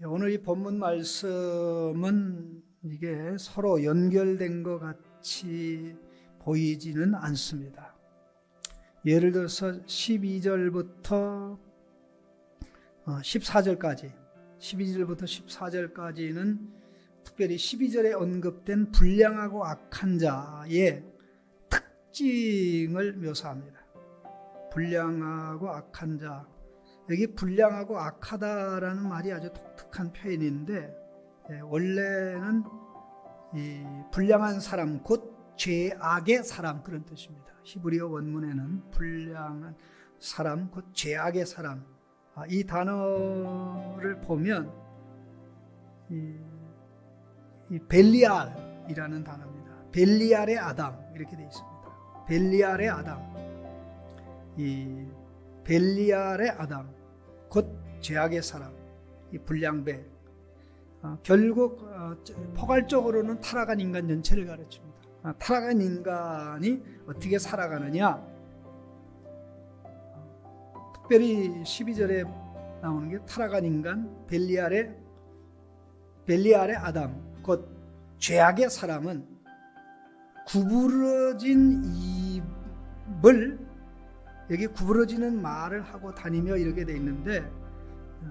오늘 이 본문 말씀은 이게 서로 연결된 것 같이 보이지는 않습니다. 예를 들어서 12절부터 14절까지, 12절부터 14절까지는 특별히 12절에 언급된 불량하고 악한 자의 특징을 묘사합니다. 불량하고 악한 자. 여기 불량하고 악하다라는 말이 아주 독특한 표현인데, 원래는 이 불량한 사람, 곧 죄악의 사람, 그런 뜻입니다. 히브리어 원문에는 불량한 사람, 곧 죄악의 사람, 이 단어를 보면 이 벨리알이라는 단어입니다. 벨리알의 아담, 이렇게 되어 있습니다. 벨리알의 아담, 이 벨리알의 아담, 곧 죄악의 사람, 이 불량배. 결국 포괄적으로는 타락한 인간 전체를 가르칩니다. 타락한 인간이 어떻게 살아가느냐, 특별히 12절에 나오는 게 타락한 인간, 벨리알의 아담, 곧 죄악의 사람은 구부러진 입을, 여기 구부러지는 말을 하고 다니며 이렇게 돼 있는데,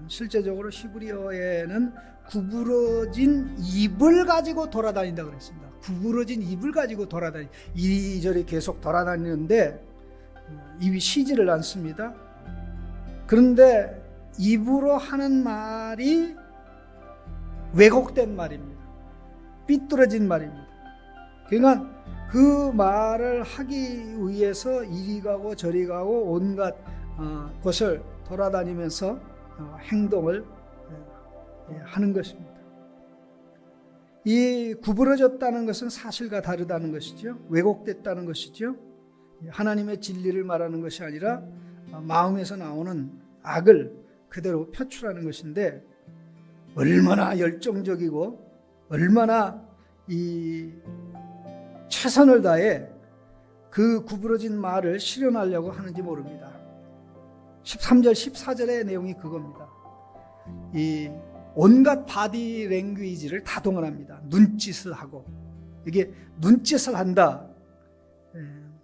실제적으로 히브리어에는 구부러진 입을 가지고 돌아다닌다고 그랬습니다. 구부러진 입을 가지고 이리저리 계속 돌아다니는데 입이 쉬지를 않습니다. 그런데 입으로 하는 말이 왜곡된 말입니다. 삐뚤어진 말입니다. 그러니까 그 말을 하기 위해서 이리 가고 저리 가고 온갖 곳을 돌아다니면서 행동을 하는 것입니다. 이 구부러졌다는 것은 사실과 다르다는 것이죠. 왜곡됐다는 것이죠. 하나님의 진리를 말하는 것이 아니라 마음에서 나오는 악을 그대로 표출하는 것인데, 얼마나 열정적이고 얼마나 이 최선을 다해 그 구부러진 말을 실현하려고 하는지 모릅니다. 13절 14절의 내용이 그겁니다. 이 온갖 바디 랭귀지를 다 동원합니다. 눈짓을 하고, 이게 눈짓을 한다,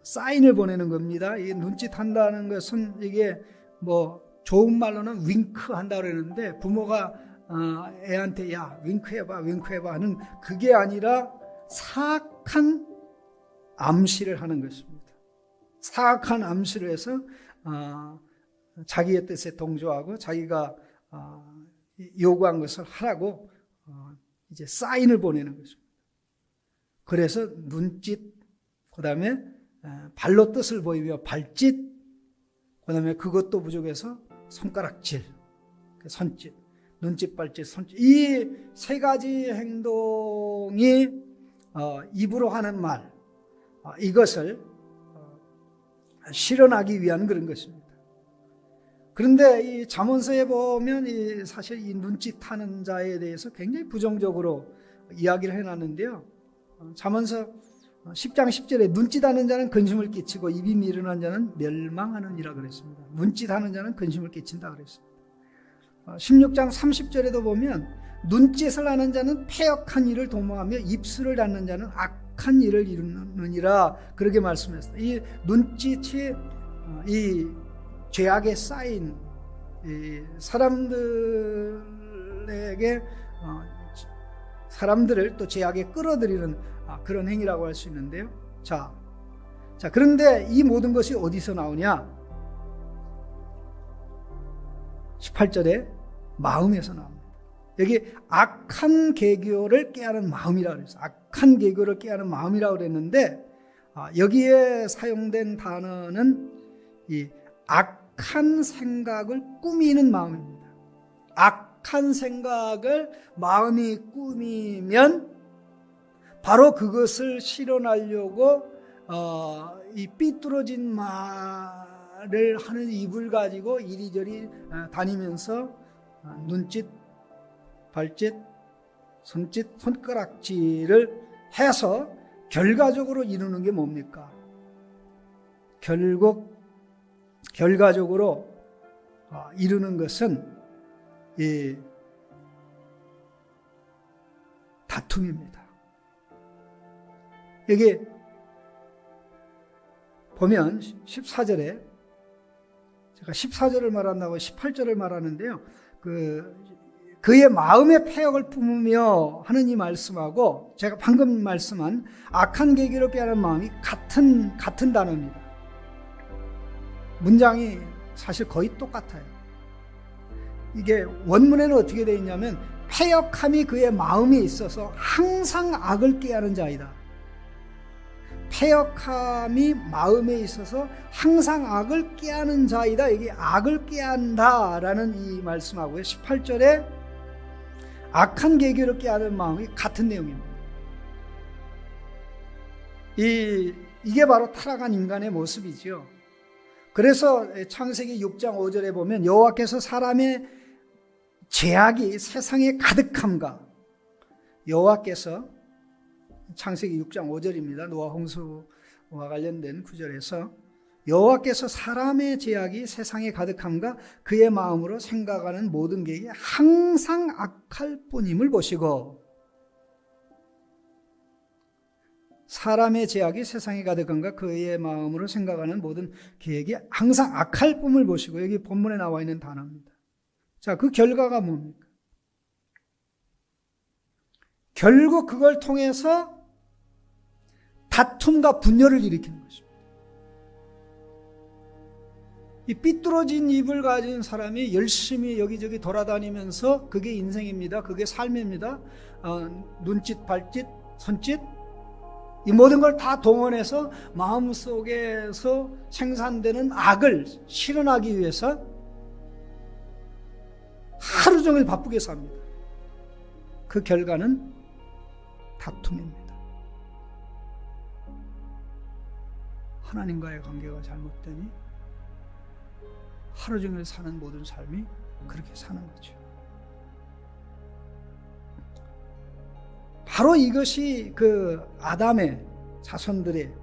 사인을 보내는 겁니다. 이게 눈짓 한다는 것은 이게 뭐 좋은 말로는 윙크 한다 그러는데, 부모가 애한테 야 윙크해봐 하는 그게 아니라 사악한 암시를 하는 것입니다. 사악한 암시를 해서 자기의 뜻에 동조하고 자기가 요구한 것을 하라고 이제 사인을 보내는 것입니다. 그래서 눈짓, 그 다음에 발로 뜻을 보이며 발짓, 그 다음에 그것도 부족해서 손가락질, 손짓, 눈짓, 발짓, 손짓, 이 세 가지 행동이 입으로 하는 말, 이것을 실현하기 위한 그런 것입니다. 그런데 이 잠언서에 보면 사실 이 눈짓하는 자에 대해서 굉장히 부정적으로 이야기를 해놨는데요. 잠언서 10장 10절에 눈짓하는 자는 근심을 끼치고 입이 미련한 자는 멸망하느니라 그랬습니다. 눈짓하는 자는 근심을 끼친다 그랬습니다. 16장 30절에도 보면 눈짓을 하는 자는 패역한 일을 도모하며 입술을 닫는 자는 악한 일을 이루느니라, 그렇게 말씀했습니다. 이 눈짓이 이 죄악에 쌓인 사람들을 또 죄악에 끌어들이는 그런 행위라고 할 수 있는데요. 자, 그런데 이 모든 것이 어디서 나오냐? 18절에 마음에서 나옵니다. 여기 악한 계교를 깨하는 마음이라고 그랬어요. 악한 계교를 깨하는 마음이라고 그랬는데, 여기에 사용된 단어는 이 악한 생각을 꾸미는 마음입니다. 악한 생각을 마음이 꾸미면 바로 그것을 실현하려고 이 삐뚤어진 말을 하는 입을 가지고 이리저리 다니면서 눈짓, 발짓, 손짓, 손가락질을 해서 결과적으로 이루는 게 뭡니까? 결과적으로 이루는 것은 다툼입니다. 여기 보면 14절에, 제가 14절을 말한다고 18절을 말하는데요. 그의 마음의 패역을 품으며 하는 이 말씀하고 제가 방금 말씀한 악한 계기로 빼앗는 마음이 같은 단어입니다. 문장이 사실 거의 똑같아요. 이게 원문에는 어떻게 되어 있냐면, 패역함이 그의 마음에 있어서 항상 악을 꾀하는 자이다. 패역함이 마음에 있어서 항상 악을 꾀하는 자이다. 이게 악을 꾀한다 라는 이 말씀하고요, 18절에 악한 계기로 꾀하는 마음이 같은 내용입니다. 이게 바로 타락한 인간의 모습이지요. 그래서 창세기 6장 5절에 보면 여호와께서 사람의 죄악이 세상에 가득함과, 여호와께서, 창세기 6장 5절입니다. 노아 홍수와 관련된 구절에서 여호와께서 사람의 죄악이 세상에 가득함과 그의 마음으로 생각하는 모든 계획이 항상 악할 뿐임을 보시고, 사람의 죄악이 세상에 가득함과 그의 마음으로 생각하는 모든 계획이 항상 악할 뿐을 보시고, 여기 본문에 나와 있는 단어입니다. 자, 그 결과가 뭡니까? 결국 그걸 통해서 다툼과 분열을 일으키는 것입니다. 이 삐뚤어진 입을 가진 사람이 열심히 여기저기 돌아다니면서 그게 인생입니다. 그게 삶입니다. 눈짓, 발짓, 손짓, 이 모든 걸 다 동원해서 마음속에서 생산되는 악을 실현하기 위해서 하루 종일 바쁘게 삽니다. 그 결과는 다툼입니다. 하나님과의 관계가 잘못되니 하루 종일 사는 모든 삶이 그렇게 사는 거죠. 바로 이것이 그 아담의 자손들의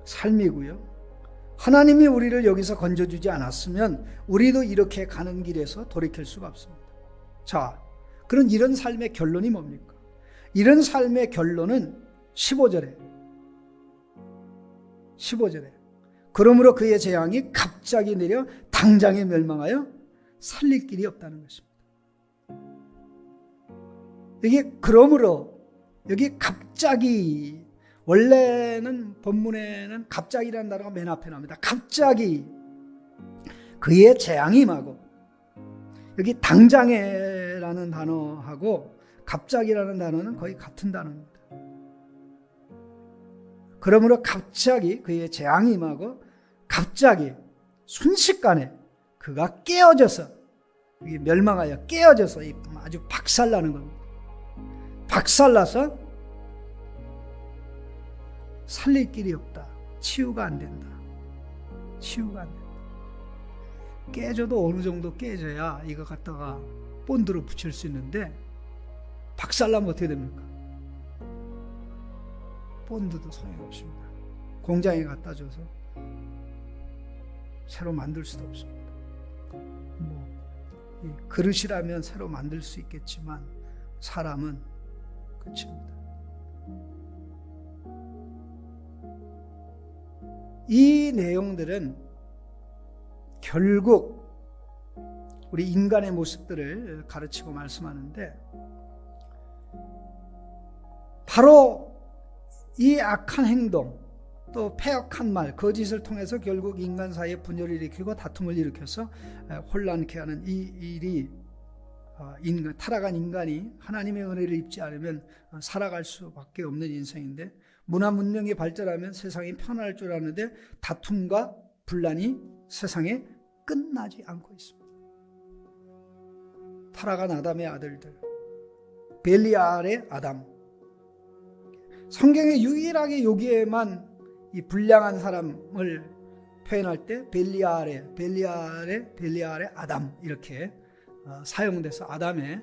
삶이고요. 하나님이 우리를 여기서 건져주지 않았으면 우리도 이렇게 가는 길에서 돌이킬 수가 없습니다. 자, 그런 이런 삶의 결론이 뭡니까? 이런 삶의 결론은 15절에 그러므로 그의 재앙이 갑자기 내려 당장에 멸망하여 살릴 길이 없다는 것입니다. 이게 그러므로, 여기 갑자기, 원래는 본문에는 갑자기라는 단어가 맨 앞에 나옵니다. 갑자기 그의 재앙이 임하고, 여기 당장에라는 단어하고 갑자기라는 단어는 거의 같은 단어입니다. 그러므로 갑자기 그의 재앙이 임하고, 갑자기 순식간에 그가 깨어져서, 이게 멸망하여 깨어져서 아주 박살나는 겁니다. 박살나서 살릴 길이 없다. 치유가 안 된다. 치유가 안 된다. 깨져도 어느 정도 깨져야 이거 갖다가 본드로 붙일 수 있는데, 박살나면 어떻게 됩니까? 본드도 소용없습니다. 공장에 갖다 줘서 새로 만들 수도 없습니다. 그릇이라면 새로 만들 수 있겠지만 사람은 끝입니다. 이 내용들은 결국 우리 인간의 모습들을 가르치고 말씀하는데, 바로 이 악한 행동, 또 패역한 말, 거짓을 통해서 결국 인간 사이에 분열을 일으키고 다툼을 일으켜서 혼란케 하는 이 일이, 타락한 인간이 하나님의 은혜를 입지 않으면 살아갈 수밖에 없는 인생인데, 문화 문명이 발전하면 세상이 편할 줄 아는데 다툼과 분란이 세상에 끝나지 않고 있습니다. 타락한 아담의 아들들, 벨리알의 아담, 성경에 유일하게 여기에만 이 불량한 사람을 표현할 때 벨리알의 아담, 이렇게 사용돼서 아담의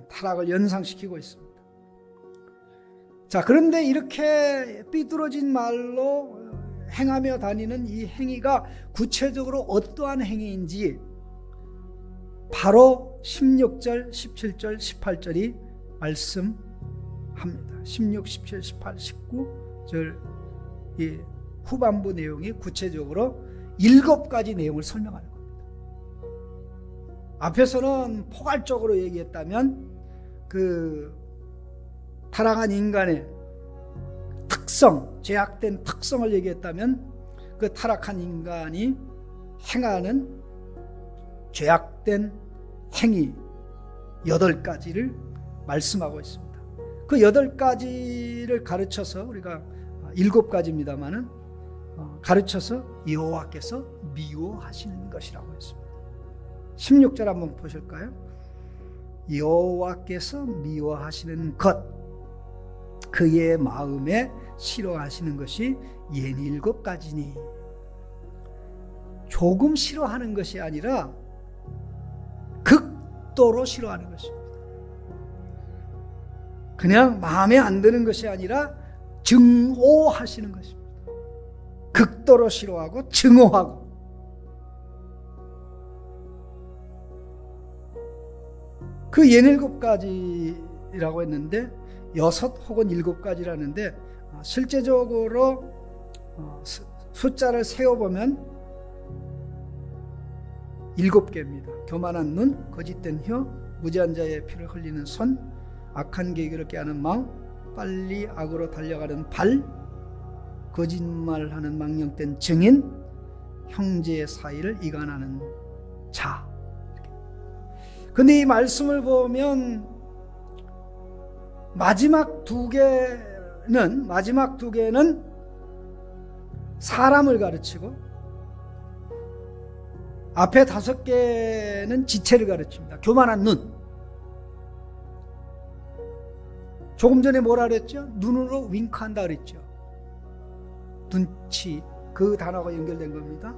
타락을 연상시키고 있습니다. 자, 그런데 이렇게 삐뚤어진 말로 행하며 다니는 이 행위가 구체적으로 어떠한 행위인지 바로 16절, 17절, 18절이 합니다. 16, 17, 18, 19절 이 후반부 내용이 구체적으로 7가지 내용을 설명하는 겁니다. 앞에서는 포괄적으로 얘기했다면 그 타락한 인간의 특성, 죄악된 특성을 얘기했다면 그 타락한 인간이 행하는 죄악된 행위 8가지를 말씀하고 있습니다. 그 8가지를 가르쳐서 우리가 7가지입니다만은 가르쳐서 여호와께서 미워하시는 것이라고 했습니다. 16절 한번 보실까요? 여호와께서 미워하시는 것, 그의 마음에 싫어하시는 것이 7가지니. 조금 싫어하는 것이 아니라 극도로 싫어하는 것입니다. 그냥 마음에 안 드는 것이 아니라 증오하시는 것입니다. 극도로 싫어하고 증오하고. 그 17가지라고 했는데 6 혹은 7가지라는데 실제적으로 숫자를 세어보면 7개입니다. 교만한 눈, 거짓된 혀, 무지한 자의 피를 흘리는 손, 악한 계획을 깨하는 마음, 빨리 악으로 달려가는 발, 거짓말하는 망령된 증인, 형제의 사이를 이간하는 자. 근데 이 말씀을 보면 마지막 두 개는 사람을 가르치고 앞에 5개는 지체를 가르칩니다. 교만한 눈. 조금 전에 뭐라 그랬죠? 눈으로 윙크한다 그랬죠. 눈치, 그 단어가 연결된 겁니다.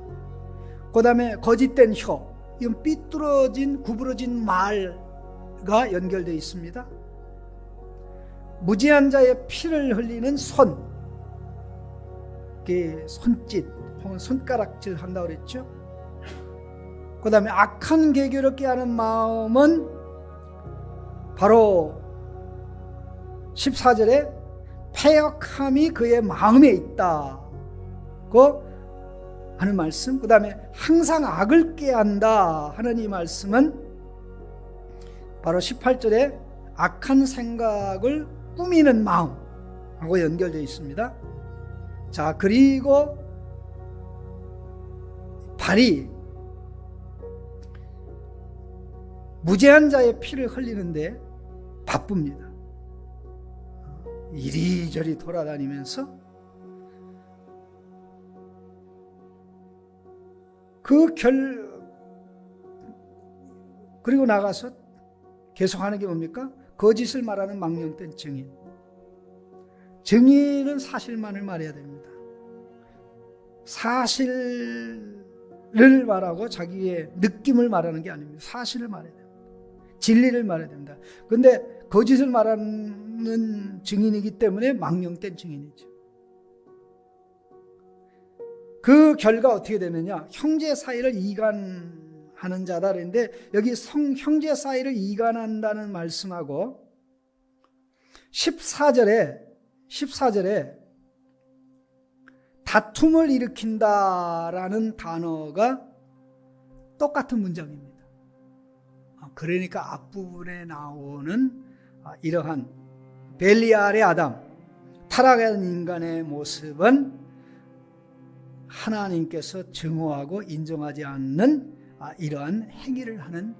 그 다음에 거짓된 혀, 이건 삐뚤어진 구부러진 말과 연결되어 있습니다. 무지한 자의 피를 흘리는 손, 손짓 혹은 손가락질 한다고 그랬죠. 그 다음에 악한 계교를 깨하는 마음은 바로 14절에 패역함이 그의 마음에 있다고 하는 말씀. 그 다음에 항상 악을 깨한다 하는 이 말씀은 바로 18절에 악한 생각을 꾸미는 마음하고 연결되어 있습니다. 자, 그리고 발이 무죄한 자의 피를 흘리는데 바쁩니다. 이리저리 돌아다니면서 그리고 나가서 계속하는 게 뭡니까? 거짓을 말하는 망령된 증인. 증인은 사실만을 말해야 됩니다. 사실을 말하고 자기의 느낌을 말하는 게 아닙니다. 사실을 말해야 됩니다. 진리를 말해야 됩니다. 그런데 거짓을 말하는 증인이기 때문에 망령된 증인이죠. 그 결과 어떻게 되느냐? 형제 사이를 이간하는 자다 그랬는데 여기 형제 사이를 이간한다는 말씀하고 14절에 다툼을 일으킨다라는 단어가 똑같은 문장입니다. 그러니까 앞부분에 나오는 이러한 벨리알의 아담, 타락한 인간의 모습은 하나님께서 증오하고 인정하지 않는 이러한 행위를 하는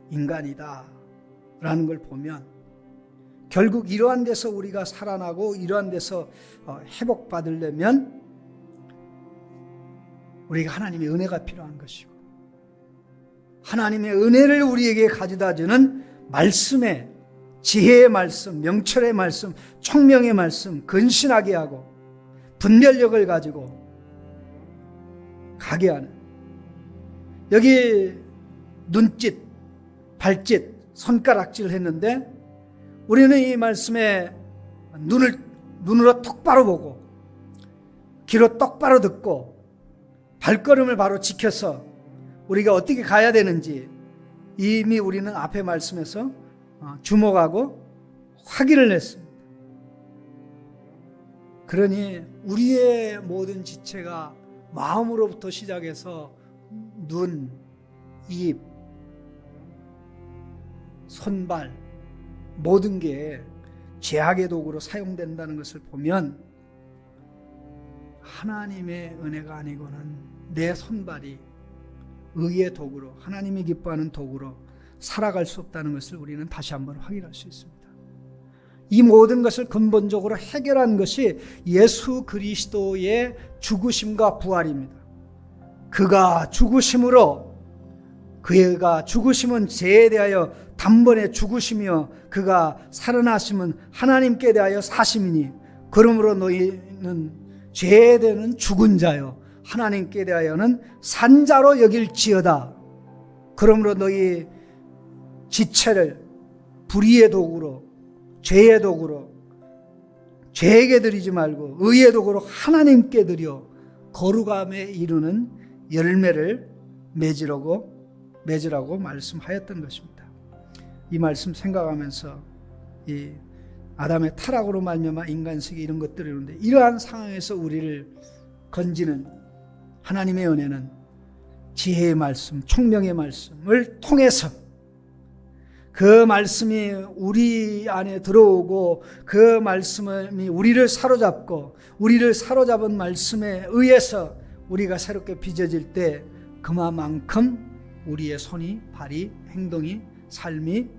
인간이다 라는 걸 보면 결국 이러한 데서 우리가 살아나고 이러한 데서 회복받으려면 우리가 하나님의 은혜가 필요한 것이고 하나님의 은혜를 우리에게 가져다주는 말씀의 지혜의 말씀, 명철의 말씀, 총명의 말씀 근신하게 하고 분별력을 가지고 가게 하는 여기 눈짓, 발짓, 손가락질 했는데 우리는 이 말씀에 눈으로 똑바로 보고 귀로 똑바로 듣고 발걸음을 바로 지켜서 우리가 어떻게 가야 되는지 이미 우리는 앞에 말씀에서 주목하고 화기를 냈습니다. 그러니 우리의 모든 지체가 마음으로부터 시작해서 눈, 입, 손발 모든 게 죄악의 도구로 사용된다는 것을 보면 하나님의 은혜가 아니고는 내 손발이 의의 도구로, 하나님이 기뻐하는 도구로 살아갈 수 없다는 것을 우리는 다시 한번 확인할 수 있습니다. 이 모든 것을 근본적으로 해결한 것이 예수 그리스도의 죽으심과 부활입니다. 그가 죽으심으로, 그가 죽으심은 죄에 대하여 단번에 죽으시며 그가 살아나심은 하나님께 대하여 사심이니 그러므로 너희는 죄에 대하여는 죽은 자요 하나님께 대하여는 산 자로 여길지어다. 그러므로 너희 지체를 불의의 도구로, 죄의 도구로 죄에게 드리지 말고 의의 도구로 하나님께 드려 거룩함에 이르는 열매를 맺으라고 말씀하였던 것입니다. 이 말씀 생각하면서 이 아담의 타락으로 말미암아 인간식이 이런 것들이 있는데, 이러한 상황에서 우리를 건지는 하나님의 은혜는 지혜의 말씀, 총명의 말씀을 통해서 그 말씀이 우리 안에 들어오고 그 말씀이 우리를 사로잡고 우리를 사로잡은 말씀에 의해서 우리가 새롭게 빚어질 때 그만큼 우리의 손이, 발이, 행동이, 삶이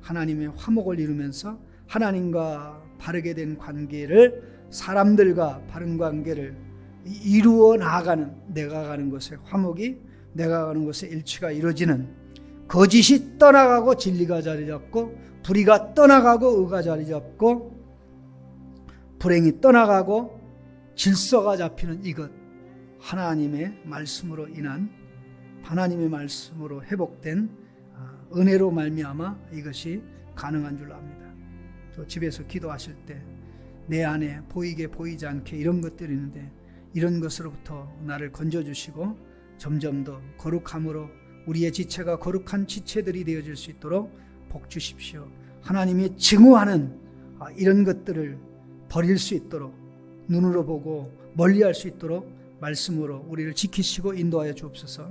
하나님의 화목을 이루면서 하나님과 바르게 된 관계를, 사람들과 바른 관계를 이루어 나아가는, 내가 가는 곳에 화목이, 내가 가는 곳에 일치가 이루어지는, 거짓이 떠나가고 진리가 자리 잡고 불의가 떠나가고 의가 자리 잡고 불행이 떠나가고 질서가 잡히는 이것, 하나님의 말씀으로 인한, 하나님의 말씀으로 회복된 은혜로 말미암아 이것이 가능한 줄 압니다. 또 집에서 기도하실 때 내 안에 보이게 보이지 않게 이런 것들이 있는데 이런 것으로부터 나를 건져주시고 점점 더 거룩함으로 우리의 지체가 거룩한 지체들이 되어질 수 있도록 복 주십시오. 하나님이 증오하는 이런 것들을 버릴 수 있도록, 눈으로 보고 멀리할 수 있도록 말씀으로 우리를 지키시고 인도하여 주옵소서.